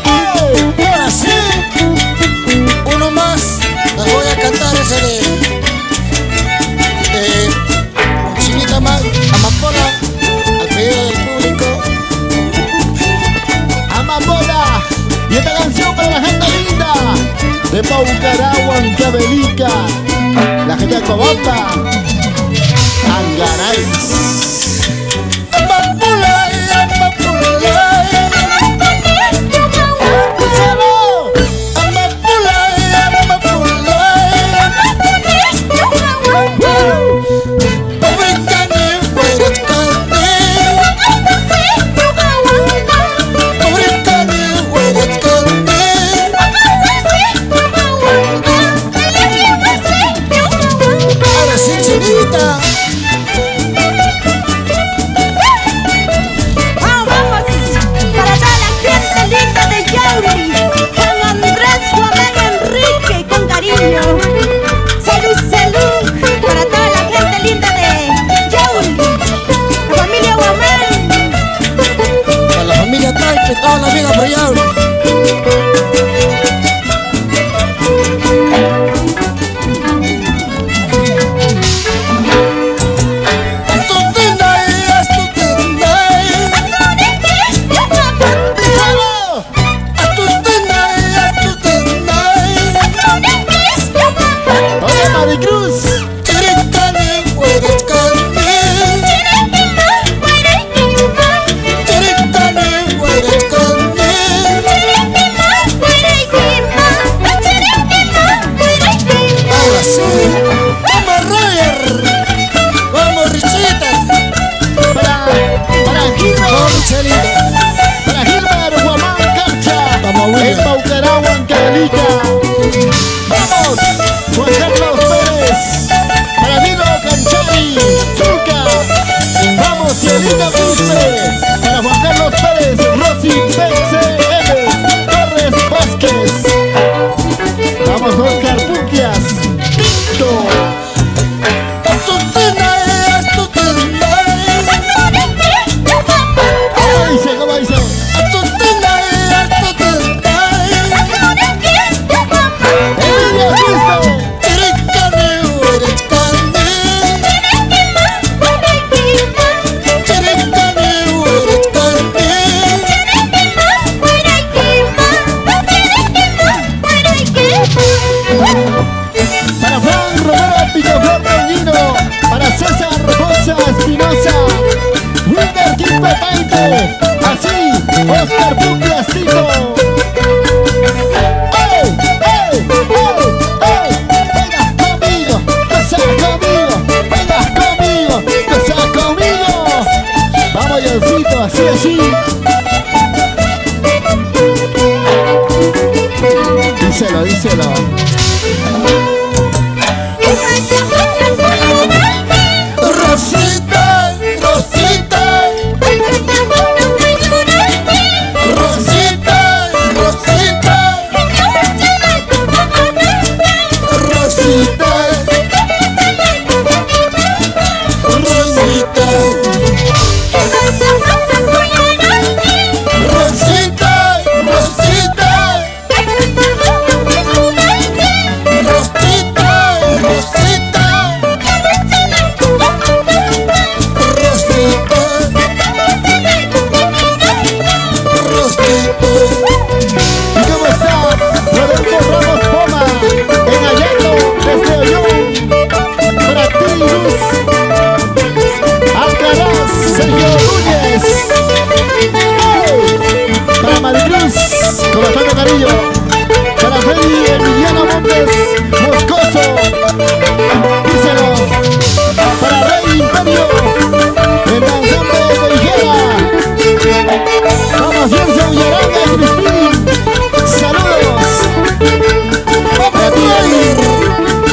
Ahora sí, uno más. Les voy a cantar ese de Chinita Amapola, al pedido del público. Amapola. Y esta canción para la gente linda de Paucaragua, Ancabelica, la gente de Cobamba, Angaraes. Toda la vida por allá. Para Gilbert Guamán Cancha, en Paucaragua, Ancabelica. Vamos, Juan Carlos Pérez. Para Nilo Canchari, Zulca. Vamos, Cielita Príncipe. Para Juan Carlos Pérez, Rosy PCM, Torres Vázquez. Vamos, Oscar Puquias, Pinto. Así, Oscar Puglias, Tito. Venga conmigo, pasa conmigo, venga conmigo, pasa conmigo. Vamos, Johncito, así. Díselo. Con bastante cariño para Freddy Emiliano Montes Moscoso. Díselo para Rey Imperio, el danzante de Higuera. Vamos, Jensen Villaranga y Cristín. Saludos para ti,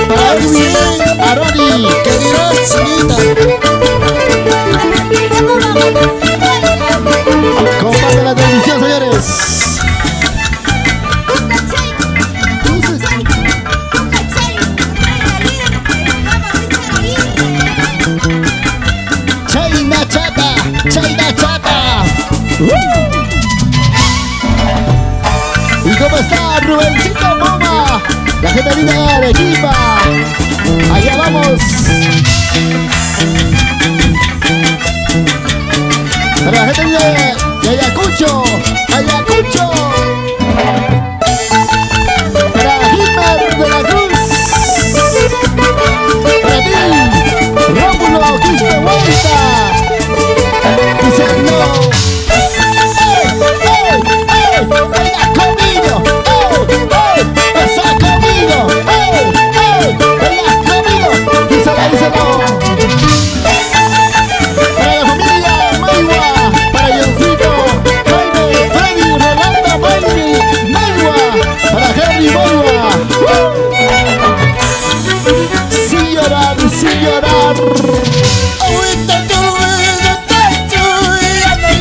para Edwin Aroni. ¿Qué dirás, Chinita? Comparte la transmisión, señores. China Chata. gente linda de Arequipa. Allá vamos. Para la gente linda de Ayacucho. Ayacucho. Para Gilmer de la Cruz. Para ti, Rómulo Quispe Vuelta. Dice no. ¡Baila conmigo! ¡Pasa conmigo! ¡Baila conmigo! Díselo. Para la familia Maywa, para Johncito, Jaime, Freddy, Rolando, Maywa, para Henry Maywa. Sin llorar, sin llorar. Ahorita te olvido tanto y ya no hay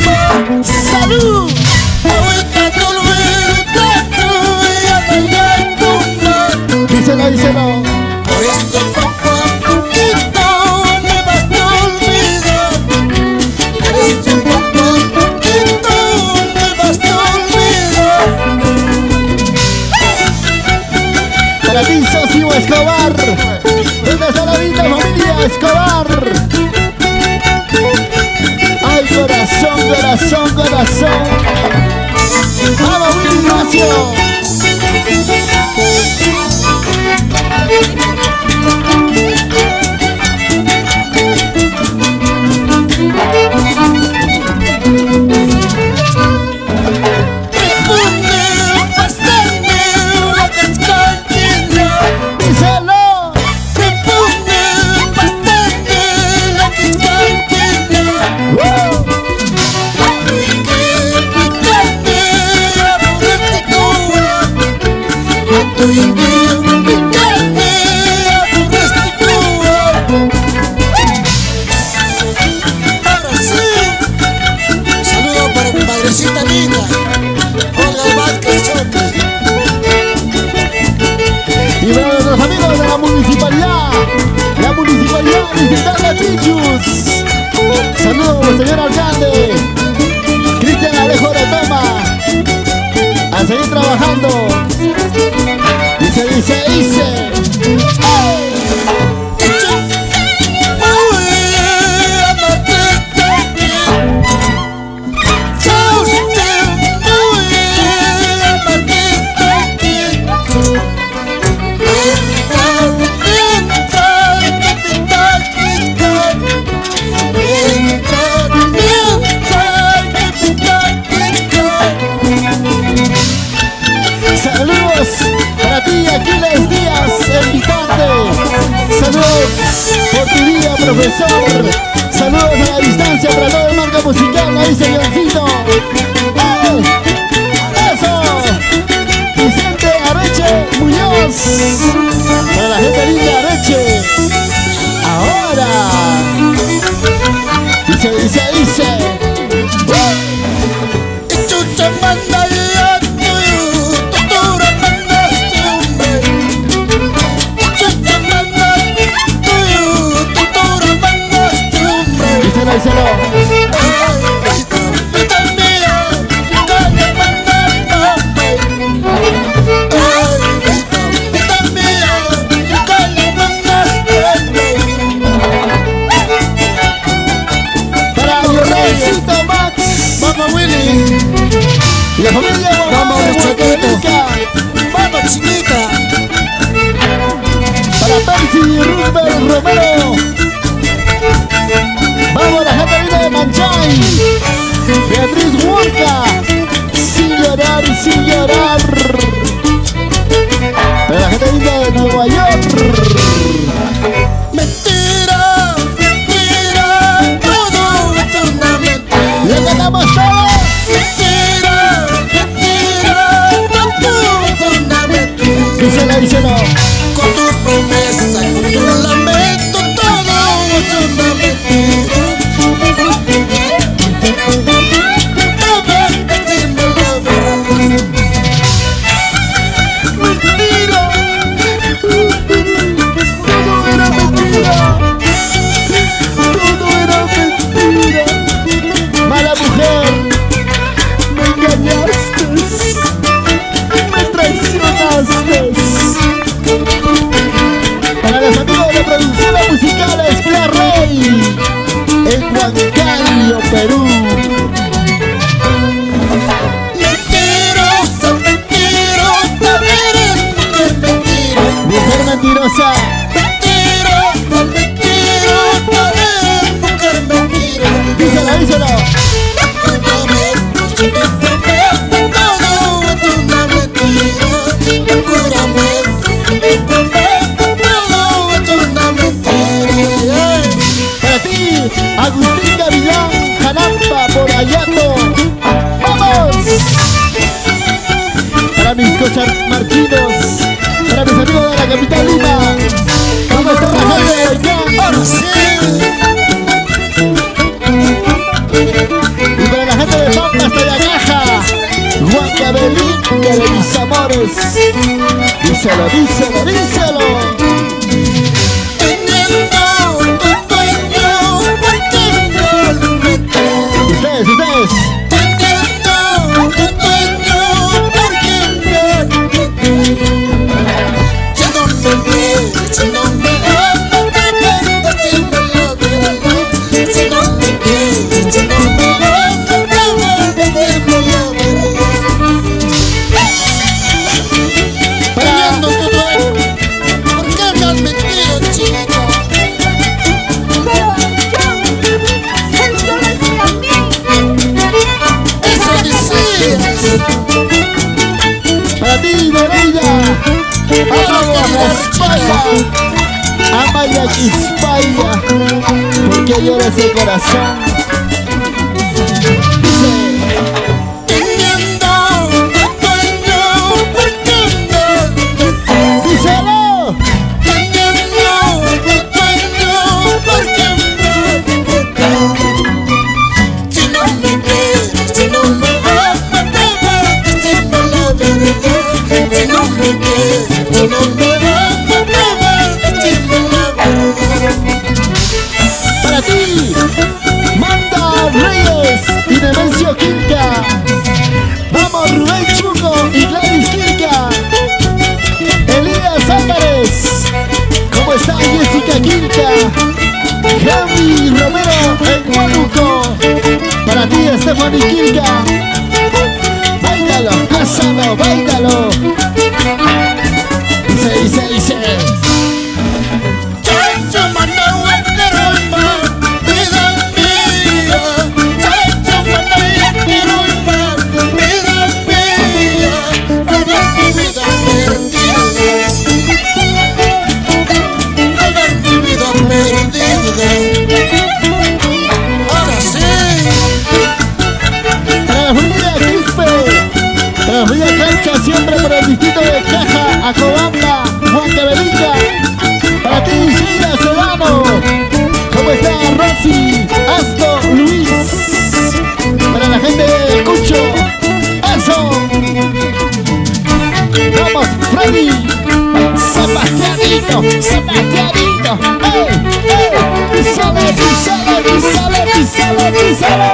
más. ¡Salud! Ahorita te olvido tanto y ya no hay más. Díselo. Por esto poco a poquito me vas a olvidar. Por esto poco a poquito me vas a olvidar. Para ti, Socio Escobar. ¿Dónde está la linda familia Escobar? Ay, corazón. ¡Vamos, Willy Ignacio! Ahora sí, saludo para mi madrecita linda, Olga Vázquez Choque. Y para nuestros amigos de la municipalidad distrital de Pichus. Saludos, señor alcalde Cristian Alejo de Toma. A seguir trabajando. Dice. ¡Hey! Saludos para ti, Aquiles Díaz, el picante. Saludos por tu día, profesor. Saludos a la distancia para toda la marca musical. Ahí, señorcito. ¡Hey! ¡Eso! Vicente Areche Muñoz. Para la gente linda de Areche. Ahora. Dice. Chucha manda ya tutura mandaste hombre. Chucha manda tutura mandaste hombre. Díselo. Vida mía, calle mandar hombre. Vida mía, calle mandaste hombre. Para Llorrecito Max. Vamos Willy. Y la familia Vamos, Huacabeca. Vamos chiquita. Para Percy Rupert Romero. Vamos, la gente linda de Manchay. Beatriz Huerta. Sin llorar. Para la gente linda de Nueva York. Mentira, todo es una mentira. ¡Le ganamos todos! Mentira, todo es una mentira. Díselo. Con tu promesa, con tu lamento, todo es una mentira. Todo es una mentira. Perú. Mentirosa, mentirosa, eres mujer mentirosa. Mujer mentirosa. Mentirosa, mentirosa, eres mujer mentirosa. Díselo, díselo. Para ti, Agustín Gavilán, Jalapa, por Ayato. ¡Vamos! Para mis cochamarquinos, para mis amigos de la capital Lima. ¿Cómo está la gente de Huaycán? Ahora sí. Y para la gente de Pampa hasta la caja, Juan Cabelín, que de mis amores. Díselo, díselo, díselo. Ustedes, ustedes. Para ti, Nereida, Amaya España, Amaya España, porque llora ese corazón. Dice, díselo. Para ti, Manda Reyes y Nemesio Quilca. Vamos, Rubén Chuco y Gladys Quilca. Elías Álvarez. ¿Cómo está Jessica Quilca? Javi Romero en Huánuco. Para ti, Stephanie Quilca. Báilalo, gózalo, báilalo. Dice, dice, dice. Ahora sí. Para la familia Quispe, para la familia Cancha, siempre por el distrito de Caja, Acobamba, Juan Cabelica. Para ti, Sheila Sedano. ¿Cómo está Rosy, Asto, Luis? Para la gente de Cucho, eso. Vamos, Freddy, Sebastianito, Sebastianito. ¡Ey, ey! ¡Písale, písale, písale, písale, písale!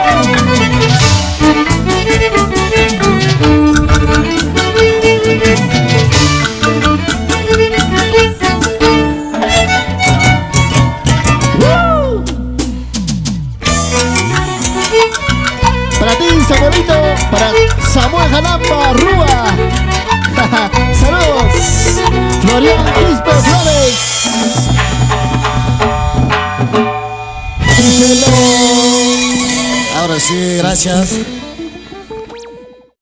Para ti, Samuelito, para Samuel Jalapa, Rúa. Saludos, Florian Quispe Flores. Ahora sí, gracias.